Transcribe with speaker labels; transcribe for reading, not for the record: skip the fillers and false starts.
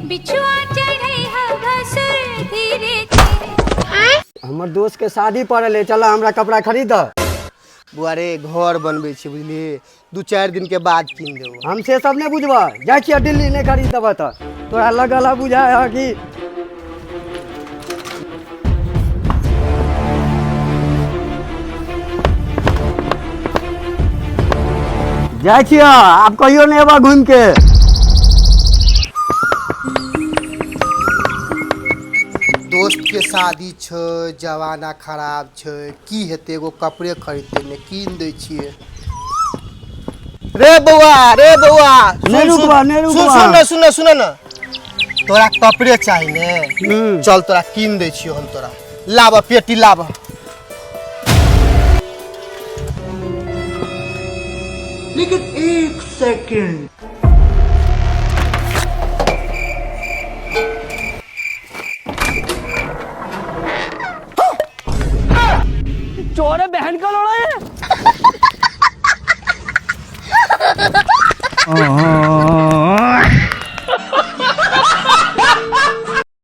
Speaker 1: बिछुआ चढ़ई ह भसुर धीरे धीरे।
Speaker 2: हमर दोस्त के शादी पड़ल है, चला हमरा कपड़ा खरीद।
Speaker 3: बुआरे घर बनबे छी बुझली, 2-4 दिन के बाद किन देबो।
Speaker 2: हम से सब नहीं बुझबा, जाय छियै दिल्ली नहीं खरीदब त तोरा लगल बुझाय है कि जाय छियै, आप कहियो नहीं एबा घूम के।
Speaker 3: दोस्त के शादी छ, जवाना खराब छ, की हेते एगो कपड़े खरीदते ने कीन दे छिए। रे बउआ
Speaker 2: नहीं रुकबा, नहीं रुकबा।
Speaker 3: सुन न तोरा कपड़े चाहिए ने, चल तोरा कीन दे छियो हम तोरा। लाब पेटी लाब।
Speaker 4: लेकिन 1 सेकंड,
Speaker 2: चोर है, बहन का लोड़ा है।